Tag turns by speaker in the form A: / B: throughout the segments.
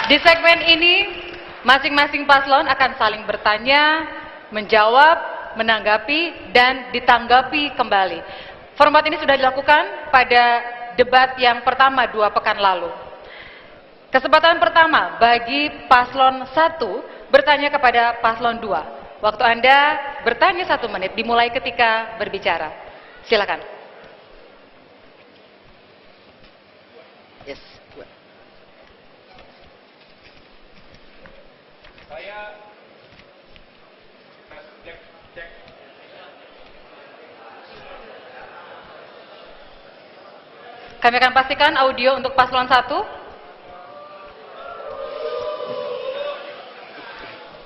A: Di segmen ini, masing-masing paslon akan saling bertanya, menjawab, menanggapi, dan ditanggapi kembali. Format ini sudah dilakukan pada debat yang pertama 2 pekan lalu. Kesempatan pertama bagi paslon 1 bertanya kepada paslon 2. Waktu Anda bertanya 1 menit dimulai ketika berbicara. Silakan.
B: Yes.
A: Kami akan pastikan audio untuk paslon 1.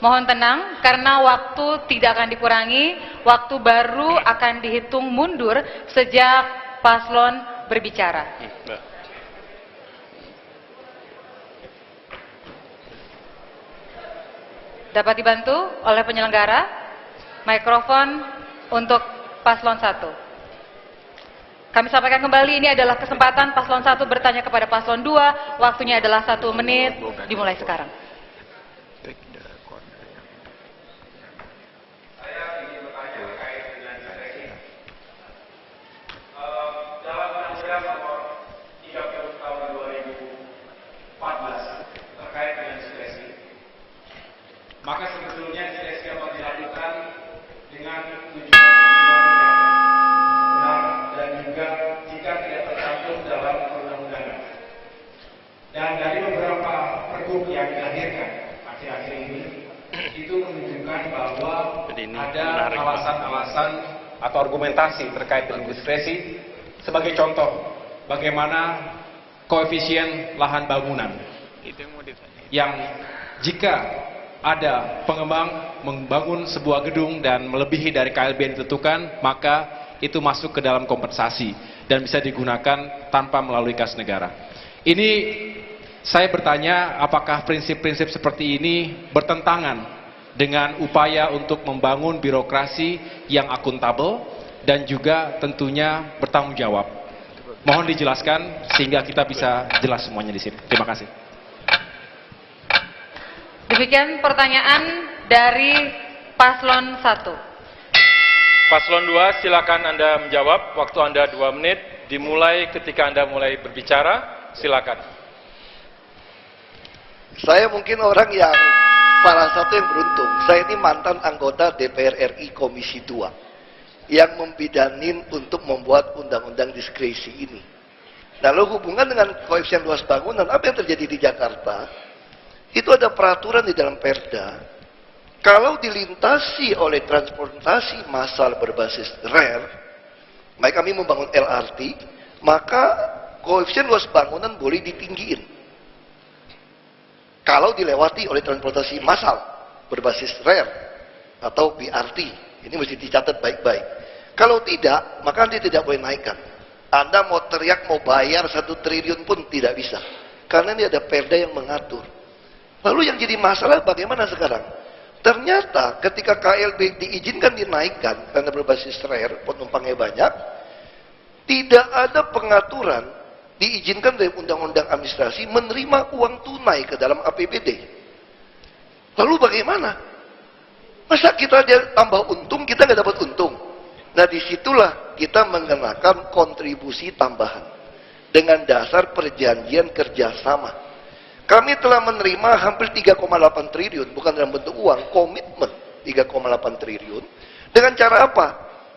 A: Mohon tenang, karena waktu tidak akan dikurangi, waktu baru akan dihitung mundur sejak paslon berbicara. Dapat dibantu oleh penyelenggara? Mikrofon untuk paslon 1. Kami sampaikan kembali, ini adalah kesempatan paslon 1 bertanya kepada paslon 2. Waktunya adalah 1 menit, dimulai sekarang.
C: Saya ingin bertanya terkait dengan diskresi. Dalam Undang-Undang Nomor 30 Tahun 2014 terkait dengan diskresi, maka sebetulnya diskresi dapat dilakukan dengan tujuan dan juga jika tidak tercantum dalam perundang-undangan. Dan dari beberapa pergub yang dilahirkan akhir-akhir ini, itu menunjukkan bahwa ada alasan-alasan atau argumentasi terkait dengan diskresi. Sebagai contoh, bagaimana koefisien lahan bangunan yang jika ada pengembang membangun sebuah gedung dan melebihi dari KLB yang ditentukan, maka itu masuk ke dalam kompensasi dan bisa digunakan tanpa melalui kas negara. Ini saya bertanya, apakah prinsip-prinsip seperti ini bertentangan dengan upaya untuk membangun birokrasi yang akuntabel dan juga tentunya bertanggung jawab. Mohon dijelaskan sehingga kita bisa jelas semuanya di sini. Terima kasih.
A: Demikian pertanyaan dari paslon 1.
D: Paslon 2, silakan Anda menjawab. Waktu Anda 2 menit, dimulai ketika Anda mulai berbicara. Silakan.
B: Saya mungkin orang yang salah satu yang beruntung. Saya ini mantan anggota DPR RI Komisi 2 yang membidanin untuk membuat undang-undang diskresi ini. Lalu hubungan dengan koefisien luas bangunan, apa yang terjadi di Jakarta? Itu ada peraturan di dalam Perda. Kalau dilintasi oleh transportasi massal berbasis rel, baik kami membangun LRT, maka koefisien luas bangunan boleh ditinggiin. Kalau dilewati oleh transportasi massal berbasis rel atau BRT, ini mesti dicatat baik-baik. Kalau tidak, maka nanti tidak boleh naikkan. Anda mau teriak, mau bayar 1 triliun pun tidak bisa. Karena ini ada perda yang mengatur. Lalu yang jadi masalah bagaimana sekarang? Ternyata ketika KLB diizinkan dinaikkan karena berbasis rel, penumpangnya banyak, tidak ada pengaturan diizinkan dari undang-undang administrasi menerima uang tunai ke dalam APBD. Lalu bagaimana? Masa kita tambah untung, kita nggak dapat untung? Nah disitulah kita mengenakan kontribusi tambahan dengan dasar perjanjian kerjasama. Kami telah menerima hampir 3,8 triliun, bukan dalam bentuk uang, komitmen 3,8 triliun. Dengan cara apa?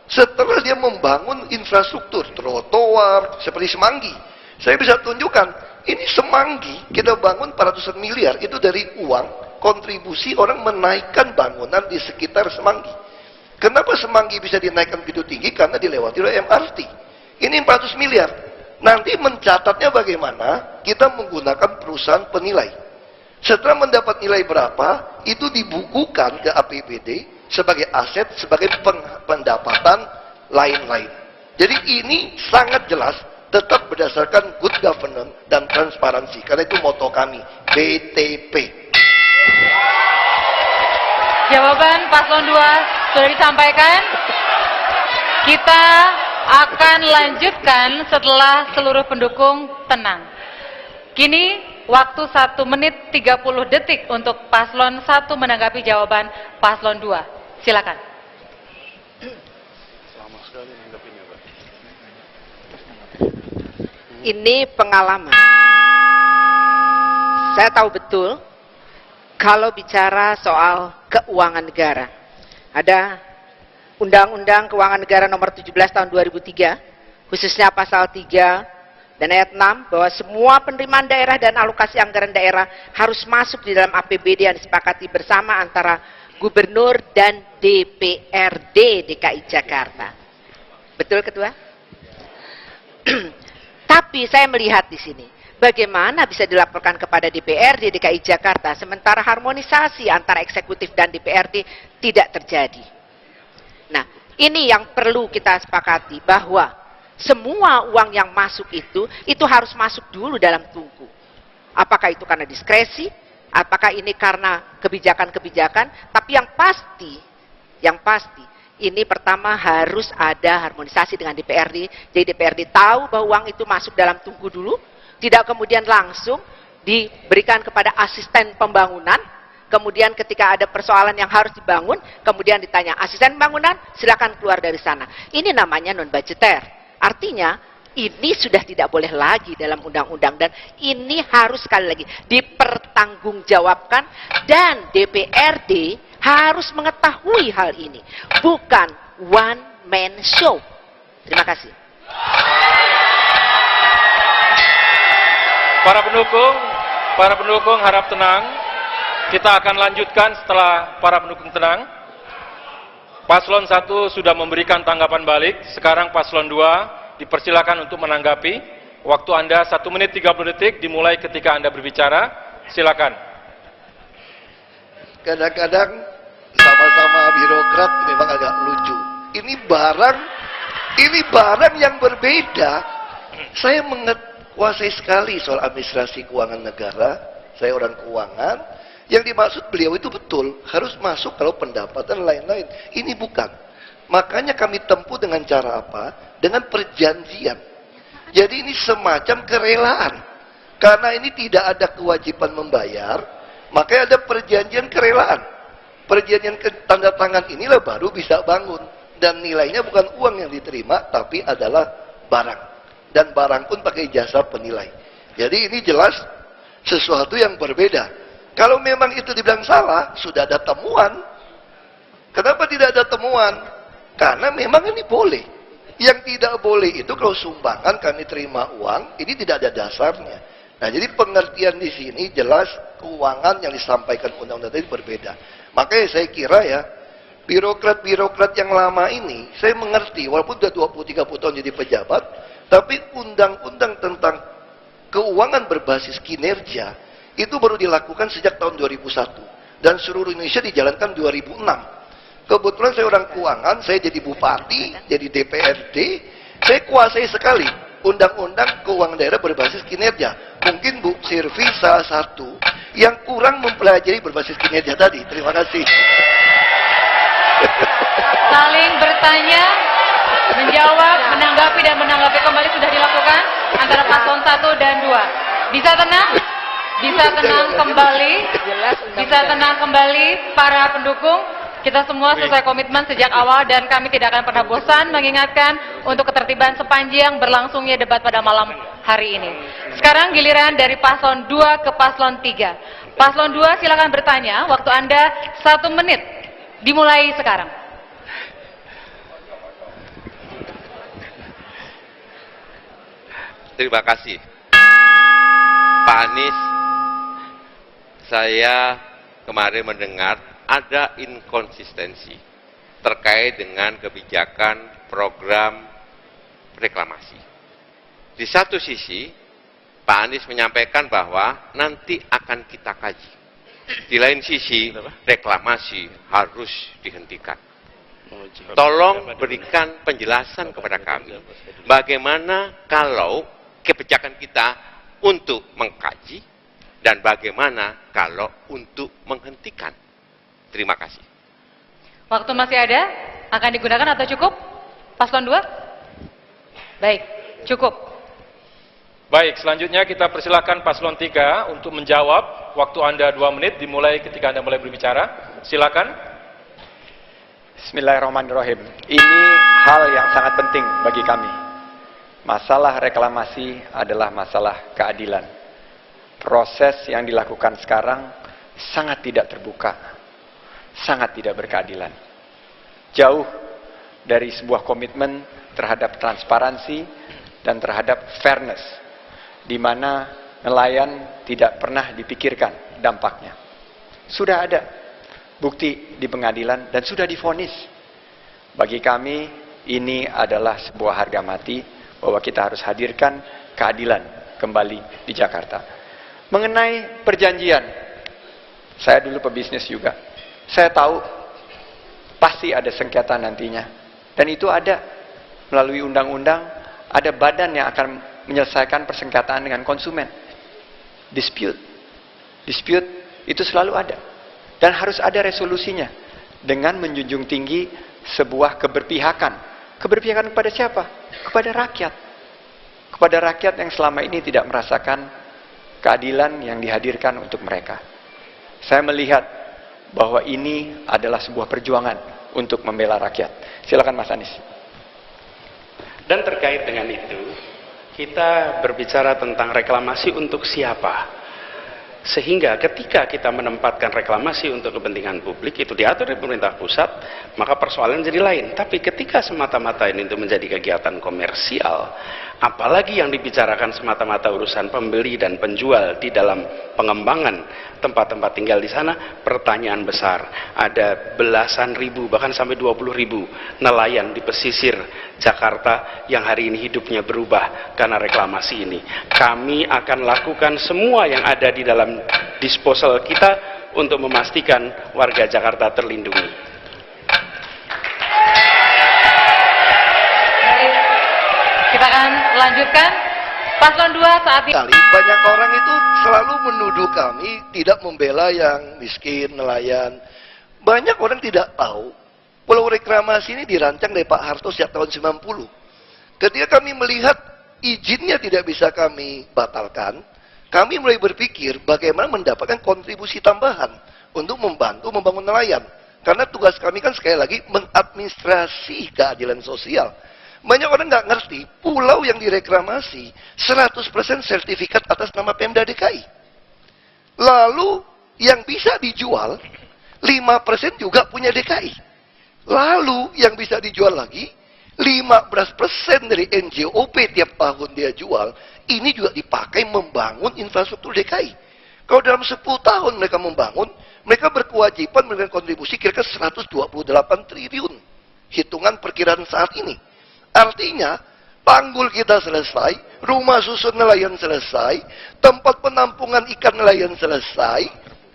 B: Setelah dia membangun infrastruktur, trotoar, seperti Semanggi. Saya bisa tunjukkan, ini Semanggi, kita bangun 400 miliar, itu dari uang, kontribusi orang menaikkan bangunan di sekitar Semanggi. Kenapa Semanggi bisa dinaikkan begitu tinggi? Karena dilewati oleh MRT. Ini 400 miliar. Nanti mencatatnya bagaimana? Kita menggunakan perusahaan penilai. Setelah mendapat nilai berapa, itu dibukukan ke APBD sebagai aset, sebagai pendapatan lain-lain. Jadi ini sangat jelas, tetap berdasarkan good governance dan transparansi. Karena itu moto kami, BTP.
A: Jawaban paslon 2 sudah disampaikan. Kita akan lanjutkan setelah seluruh pendukung tenang. Kini Waktu 1 menit 30 detik untuk paslon 1 menanggapi jawaban paslon 2. Silakan.
E: Ini pengalaman. Saya tahu betul kalau bicara soal keuangan negara. Ada Undang-Undang Keuangan Negara Nomor 17 Tahun 2003, khususnya pasal 3 dan ayat 6, bahwa semua penerimaan daerah dan alokasi anggaran daerah harus masuk di dalam APBD yang disepakati bersama antara Gubernur dan DPRD DKI Jakarta. Betul, Ketua? Tapi saya melihat di sini, bagaimana bisa dilaporkan kepada DPRD DKI Jakarta sementara harmonisasi antara eksekutif dan DPRD tidak terjadi. Nah, ini yang perlu kita sepakati, bahwa semua uang yang masuk itu harus masuk dulu dalam tungku. Apakah itu karena diskresi, apakah ini karena kebijakan-kebijakan, tapi yang pasti, ini pertama harus ada harmonisasi dengan DPRD, jadi DPRD tahu bahwa uang itu masuk dalam tungku dulu, tidak kemudian langsung diberikan kepada asisten pembangunan, kemudian ketika ada persoalan yang harus dibangun, kemudian ditanya, asisten pembangunan silakan keluar dari sana. Ini namanya non-budgeter. Artinya, ini sudah tidak boleh lagi dalam undang-undang, dan ini harus sekali lagi dipertanggungjawabkan, dan DPRD harus mengetahui hal ini. Bukan one man show. Terima kasih.
D: Para pendukung harap tenang. Kita akan lanjutkan setelah para pendukung tenang. Paslon 1 sudah memberikan tanggapan balik. Sekarang paslon 2 dipersilakan untuk menanggapi. Waktu Anda 1 menit 30 detik dimulai ketika Anda berbicara. Silakan.
B: Kadang-kadang sama-sama birokrat memang agak lucu. Ini barang yang berbeda. Saya menguasai sekali soal administrasi keuangan negara. Saya orang keuangan. Yang dimaksud beliau itu betul, harus masuk kalau pendapatan lain-lain. Ini bukan. Makanya kami tempuh dengan cara apa? Dengan perjanjian. Jadi ini semacam kerelaan. Karena ini tidak ada kewajiban membayar, makanya ada perjanjian kerelaan. Perjanjian tanda tangan inilah baru bisa bangun. Dan nilainya bukan uang yang diterima, tapi adalah barang. Dan barang pun pakai jasa penilai. Jadi ini jelas sesuatu yang berbeda. Kalau memang itu dibilang salah, sudah ada temuan. Kenapa tidak ada temuan? Karena memang ini boleh. Yang tidak boleh itu kalau sumbangan kami terima uang, ini tidak ada dasarnya. Nah, jadi pengertian di sini jelas keuangan yang disampaikan undang-undang tadi berbeda. Makanya saya kira ya, birokrat-birokrat yang lama ini, saya mengerti, walaupun sudah 20-30 tahun jadi pejabat, tapi undang-undang tentang keuangan berbasis kinerja, itu baru dilakukan sejak tahun 2001. Dan seluruh Indonesia dijalankan 2006. Kebetulan saya orang keuangan, saya jadi bupati, jadi DPRD, saya kuasai sekali undang-undang keuangan daerah berbasis kinerja. Mungkin Bu Sirvi salah satu yang kurang mempelajari berbasis kinerja tadi. Terima kasih.
A: Saling bertanya, menjawab, menanggapi dan menanggapi kembali sudah dilakukan antara paslon 1 dan 2. Bisa tenang? Bisa tenang kembali? Bisa tenang kembali para pendukung? Kita semua sesuai komitmen sejak awal dan kami tidak akan pernah bosan mengingatkan untuk ketertiban sepanjang berlangsungnya debat pada malam hari ini. Sekarang giliran dari paslon 2 ke paslon 3. Paslon 2 silakan bertanya, waktu Anda 1 menit. Dimulai sekarang.
F: Terima kasih. Pak Anies, saya kemarin mendengar ada inkonsistensi terkait dengan kebijakan program reklamasi. Di satu sisi, Pak Anies menyampaikan bahwa nanti akan kita kaji. Di lain sisi, reklamasi harus dihentikan. Tolong berikan penjelasan kepada kami. Bagaimana kalau kebijakan kita untuk mengkaji dan bagaimana kalau untuk menghentikan? Terima kasih.
A: Waktu masih ada? Akan digunakan atau cukup? Paslon 2? Baik, cukup.
D: Baik, selanjutnya kita persilakan paslon 3 untuk menjawab. Waktu Anda 2 menit dimulai ketika Anda mulai berbicara. Silakan.
G: Bismillahirrahmanirrahim. Ini hal yang sangat penting bagi kami. Masalah reklamasi adalah masalah keadilan. Proses yang dilakukan sekarang sangat tidak terbuka, sangat tidak berkeadilan. Jauh dari sebuah komitmen terhadap transparansi dan terhadap fairness, di mana nelayan tidak pernah dipikirkan dampaknya. Sudah ada bukti di pengadilan dan sudah divonis. Bagi kami ini adalah sebuah harga mati bahwa kita harus hadirkan keadilan kembali di Jakarta. Mengenai perjanjian, saya dulu pebisnis juga. Saya tahu pasti ada sengketa nantinya. Dan itu ada melalui undang-undang, ada badan yang akan menyelesaikan persengketaan dengan konsumen. Dispute itu selalu ada. Dan harus ada resolusinya. Dengan menjunjung tinggi sebuah keberpihakan. Keberpihakan kepada siapa? Kepada rakyat. Kepada rakyat yang selama ini tidak merasakan keadilan yang dihadirkan untuk mereka. Saya melihat bahwa ini adalah sebuah perjuangan untuk membela rakyat. Silakan Mas Anies.
H: Dan terkait dengan itu, kita berbicara tentang reklamasi untuk siapa. Sehingga ketika kita menempatkan reklamasi untuk kepentingan publik, itu diatur di pemerintah pusat, maka persoalan jadi lain. Tapi ketika semata-mata ini itu menjadi kegiatan komersial, apalagi yang dibicarakan semata-mata urusan pembeli dan penjual di dalam pengembangan tempat-tempat tinggal di sana, pertanyaan besar. Ada belasan ribu, bahkan sampai 20.000 nelayan di pesisir Jakarta yang hari ini hidupnya berubah karena reklamasi ini. Kami akan lakukan semua yang ada di dalam disposal kita untuk memastikan warga Jakarta terlindungi.
A: Kita akan lanjutkan. Paslon 2 saat ini.
B: Banyak orang itu selalu menuduh kami tidak membela yang miskin, nelayan. Banyak orang tidak tahu Pulau reklamasi ini dirancang dari Pak Harto sejak tahun 90. Ketika kami melihat izinnya tidak bisa kami batalkan, kami mulai berpikir bagaimana mendapatkan kontribusi tambahan untuk membantu membangun nelayan. Karena tugas kami kan sekali lagi mengadministrasi keadilan sosial. Banyak orang nggak ngerti, pulau yang direklamasi 100% sertifikat atas nama Pemda DKI. Lalu yang bisa dijual 5% juga punya DKI. Lalu yang bisa dijual lagi 15% dari NJOP tiap tahun dia jual, ini juga dipakai membangun infrastruktur DKI. Kalau dalam 10 tahun mereka membangun, mereka berkewajiban memberikan kontribusi kira-kira 128 triliun. Hitungan perkiraan saat ini. Artinya, tanggul kita selesai, rumah susun nelayan selesai, tempat penampungan ikan nelayan selesai,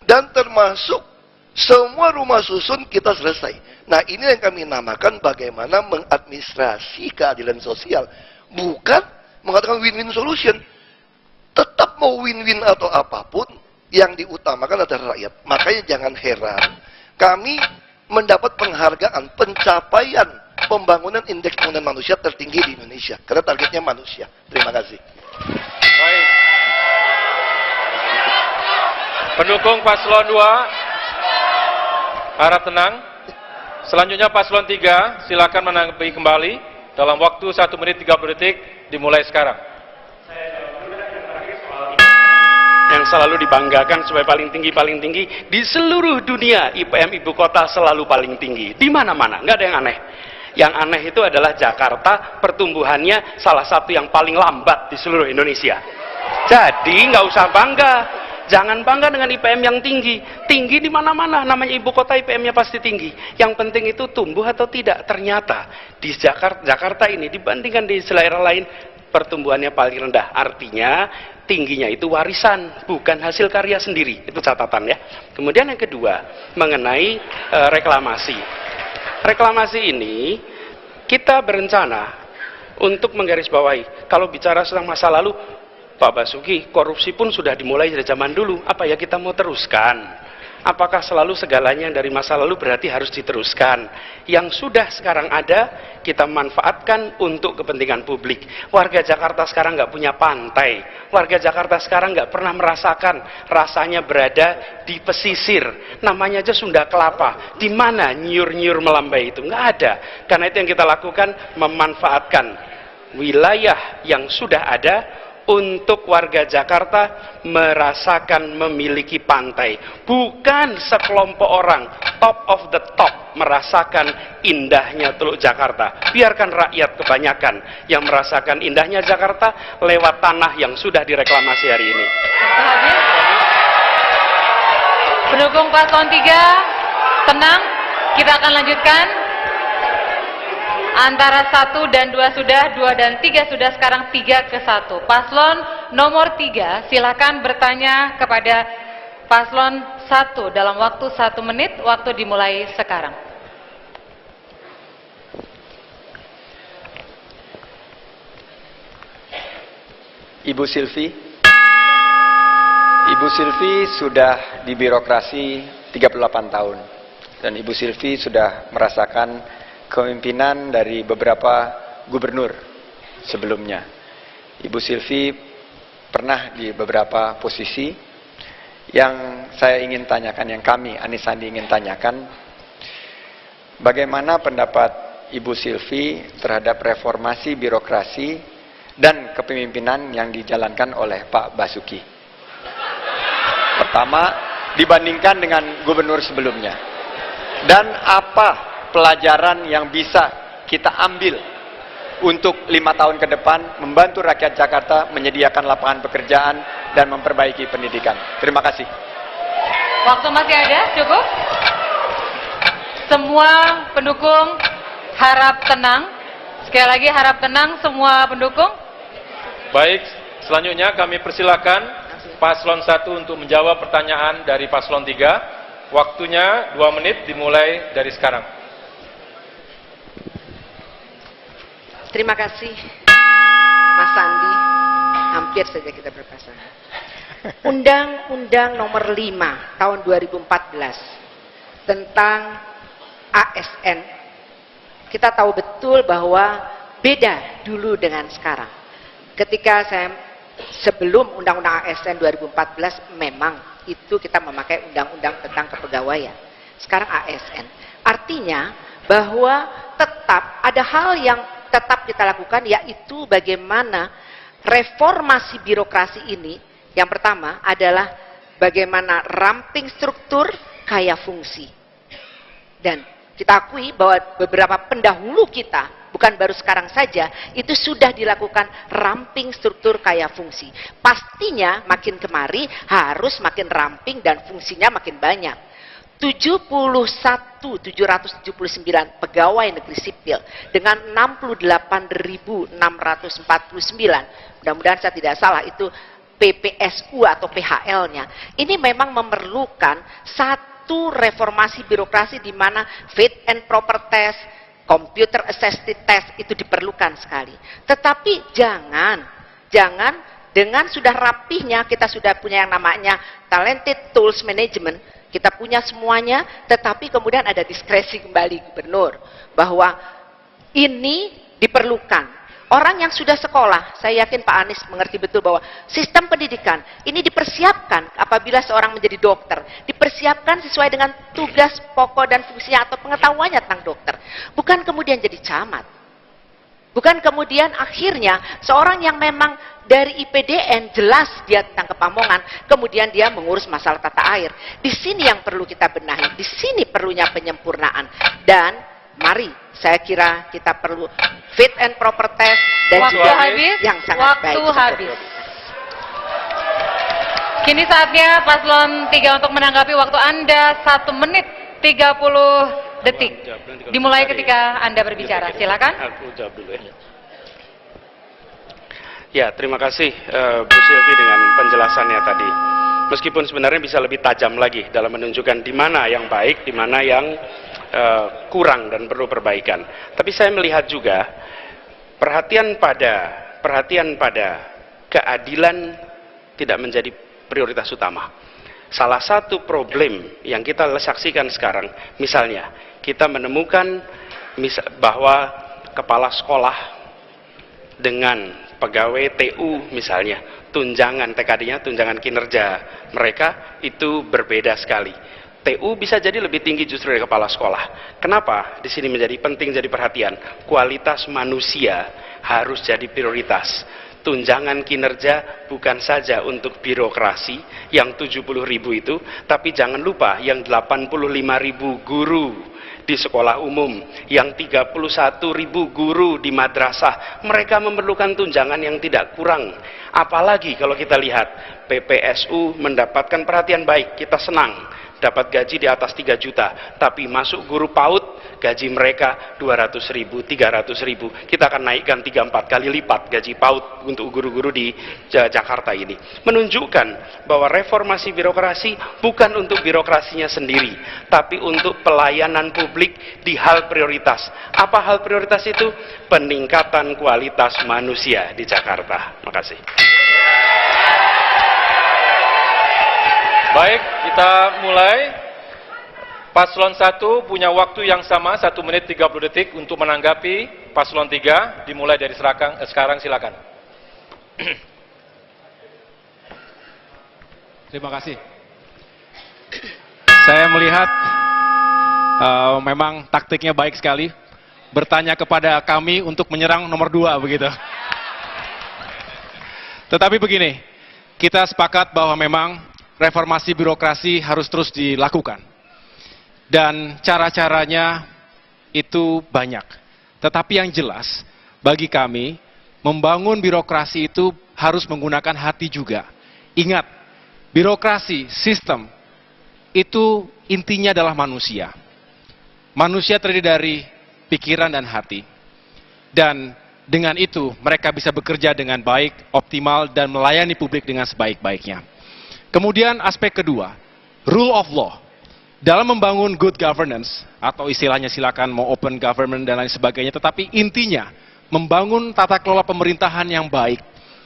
B: dan termasuk semua rumah susun kita selesai. Nah, ini yang kami namakan bagaimana mengadministrasi keadilan sosial. Bukan mengatakan win-win solution. Tetap mau win-win atau apapun, yang diutamakan adalah rakyat. Makanya jangan heran, kami mendapat penghargaan pencapaian pembangunan indeks pembangunan manusia tertinggi di Indonesia. Karena targetnya manusia. Terima kasih.
D: Baik. Pendukung paslon 2 harap tenang. Selanjutnya paslon 3 silakan menanggapi kembali dalam waktu 1 menit 30 detik dimulai sekarang.
H: Yang selalu dibanggakan supaya paling tinggi di seluruh dunia, IPM ibu kota selalu paling tinggi di mana-mana, nggak ada yang aneh. Yang aneh itu adalah Jakarta, pertumbuhannya salah satu yang paling lambat di seluruh Indonesia. Jadi nggak usah bangga. Jangan bangga dengan IPM yang tinggi. Tinggi di mana-mana, namanya ibu kota IPM-nya pasti tinggi. Yang penting itu tumbuh atau tidak. Ternyata di Jakarta ini dibandingkan di daerah lain, pertumbuhannya paling rendah. Artinya tingginya itu warisan, bukan hasil karya sendiri. Itu catatan ya. Kemudian yang kedua, mengenai reklamasi. Reklamasi ini kita berencana untuk menggarisbawahi. Kalau bicara tentang masa lalu, Pak Basuki, korupsi pun sudah dimulai dari zaman dulu. Apa ya kita mau teruskan? Apakah selalu segalanya dari masa lalu berarti harus diteruskan? Yang sudah sekarang ada, kita manfaatkan untuk kepentingan publik. Warga Jakarta sekarang nggak punya pantai. Warga Jakarta sekarang nggak pernah merasakan rasanya berada di pesisir. Namanya aja Sunda Kelapa. Di mana nyur-nyur melambai itu? Nggak ada. Karena itu yang kita lakukan, memanfaatkan wilayah yang sudah ada untuk warga Jakarta merasakan memiliki pantai. Bukan sekelompok orang, top of the top, merasakan indahnya Teluk Jakarta. Biarkan rakyat kebanyakan yang merasakan indahnya Jakarta lewat tanah yang sudah direklamasi hari ini.
A: Pendukung paslon 3, tenang, kita akan lanjutkan. Antara 1 dan 2 sudah, 2 dan 3 sudah, sekarang 3-1. Paslon nomor 3, silakan bertanya kepada paslon 1 dalam waktu 1 menit, waktu dimulai sekarang.
G: Ibu Silvi. Ibu Silvi sudah di birokrasi 38 tahun. Dan Ibu Silvi sudah merasakan kepemimpinan dari beberapa gubernur sebelumnya. Ibu Silvi pernah di beberapa posisi. Yang saya ingin tanyakan, yang kami Anies Sandi ingin tanyakan, bagaimana pendapat Ibu Silvi terhadap reformasi birokrasi dan kepemimpinan yang dijalankan oleh Pak Basuki? Pertama, dibandingkan dengan gubernur sebelumnya. Dan apa pelajaran yang bisa kita ambil untuk 5 tahun ke depan membantu rakyat Jakarta menyediakan lapangan pekerjaan dan memperbaiki pendidikan. Terima kasih.
A: Waktu masih ada, cukup. Semua pendukung harap tenang. Sekali lagi harap tenang semua pendukung.
D: Baik, selanjutnya kami persilakan paslon 1 untuk menjawab pertanyaan dari paslon 3. Waktunya 2 menit dimulai dari sekarang.
E: Terima kasih, Mas Sandi. Hampir saja kita berpasangan. Undang-Undang Nomor 5 Tahun 2014 tentang ASN. Kita tahu betul bahwa beda dulu dengan sekarang. Ketika sebelum Undang-Undang ASN 2014 memang itu kita memakai Undang-Undang tentang Kepegawaian. Sekarang ASN. Artinya bahwa tetap ada hal yang tetap kita lakukan, yaitu bagaimana reformasi birokrasi ini. Yang pertama adalah bagaimana ramping struktur kaya fungsi. Dan kita akui bahwa beberapa pendahulu kita, bukan baru sekarang saja, itu sudah dilakukan ramping struktur kaya fungsi. Pastinya makin kemari harus makin ramping dan fungsinya makin banyak. 71.779 pegawai negeri sipil dengan 68.649. Mudah-mudahan saya tidak salah, itu PPSU atau PHL-nya. Ini memang memerlukan satu reformasi birokrasi di mana fit and proper test, computer assisted test itu diperlukan sekali. Tetapi jangan dengan sudah rapihnya kita sudah punya yang namanya talented tools management. Kita punya semuanya, tetapi kemudian ada diskresi kembali gubernur bahwa ini diperlukan. Orang yang sudah sekolah, saya yakin Pak Anies mengerti betul bahwa sistem pendidikan ini dipersiapkan apabila seorang menjadi dokter, dipersiapkan sesuai dengan tugas pokok dan fungsinya atau pengetahuannya tentang dokter. Bukan kemudian jadi camat. Bukan kemudian akhirnya seorang yang memang dari IPDN jelas dia tentang kepamongan, kemudian dia mengurus masalah tata air. Di sini yang perlu kita benahi, di sini perlunya penyempurnaan. Dan mari, saya kira kita perlu fit and proper test dan
A: Waktu
E: juga
A: habis,
E: yang sangat baik.
A: waktu habis. Kini saatnya paslon 3 untuk menanggapi. Waktu Anda 1 menit 30 detik. Dimulai ketika Anda berbicara. Silakan.
H: Aku jawab dulu ya. Ya, terima kasih Bu Silvi dengan penjelasannya tadi. Meskipun sebenarnya bisa lebih tajam lagi dalam menunjukkan di mana yang baik, di mana yang kurang dan perlu perbaikan. Tapi saya melihat juga perhatian pada keadilan tidak menjadi prioritas utama. Salah satu problem yang kita saksikan sekarang, misalnya kita menemukan bahwa kepala sekolah dengan pegawai TU misalnya, tunjangan TKD-nya, tunjangan kinerja mereka itu berbeda sekali. TU bisa jadi lebih tinggi justru dari kepala sekolah. Kenapa? Di sini menjadi penting jadi perhatian. Kualitas manusia harus jadi prioritas. Tunjangan kinerja bukan saja untuk birokrasi yang 70.000 itu, tapi jangan lupa yang 85.000 guru di sekolah umum, yang 31.000 guru di madrasah, mereka memerlukan tunjangan yang tidak kurang. Apalagi kalau kita lihat PPSU mendapatkan perhatian baik, kita senang dapat gaji di atas 3 juta, tapi masuk guru PAUD gaji mereka 200.000, 300.000. Kita akan naikkan 3-4 kali lipat gaji PAUD untuk guru-guru di Jakarta ini. Menunjukkan bahwa reformasi birokrasi bukan untuk birokrasinya sendiri, tapi untuk pelayanan publik di hal prioritas. Apa hal prioritas itu? Peningkatan kualitas manusia di Jakarta. Makasih.
D: Baik, kita mulai. Paslon 1 punya waktu yang sama, 1 menit 30 detik untuk menanggapi Paslon 3. Dimulai dari sekarang, silakan.
I: Terima kasih. Saya melihat memang taktiknya baik sekali. Bertanya kepada kami untuk menyerang nomor 2 begitu. Tetapi begini, kita sepakat bahwa memang reformasi birokrasi harus terus dilakukan. Dan cara-caranya itu banyak. Tetapi yang jelas, bagi kami, membangun birokrasi itu harus menggunakan hati juga. Ingat, birokrasi, sistem, itu intinya adalah manusia. Manusia terdiri dari pikiran dan hati. Dan dengan itu, mereka bisa bekerja dengan baik, optimal, dan melayani publik dengan sebaik-baiknya. Kemudian aspek kedua, rule of law. Dalam membangun good governance, atau istilahnya silakan mau open government dan lain sebagainya, tetapi intinya membangun tata kelola pemerintahan yang baik,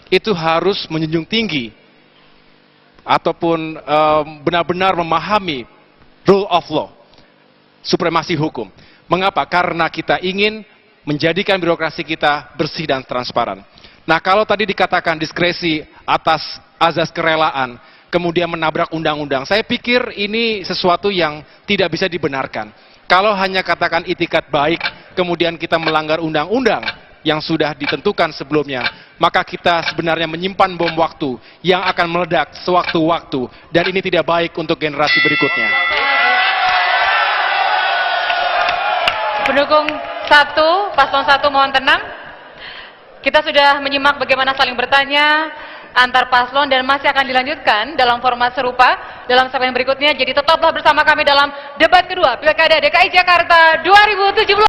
I: itu harus menjunjung tinggi, ataupun benar-benar memahami rule of law, supremasi hukum. Mengapa? Karena kita ingin menjadikan birokrasi kita bersih dan transparan. Nah, kalau tadi dikatakan diskresi atas azas kerelaan, kemudian menabrak undang-undang. Saya pikir ini sesuatu yang tidak bisa dibenarkan. Kalau hanya katakan itikat baik, kemudian kita melanggar undang-undang yang sudah ditentukan sebelumnya, maka kita sebenarnya menyimpan bom waktu yang akan meledak sewaktu-waktu, dan ini tidak baik untuk generasi berikutnya.
A: Pendukung 1, Paslon 1 mohon tenang. Kita sudah menyimak bagaimana saling bertanya antar paslon dan masih akan dilanjutkan dalam format serupa dalam segmen berikutnya. Jadi tetaplah bersama kami dalam debat kedua Pilkada DKI Jakarta 2017.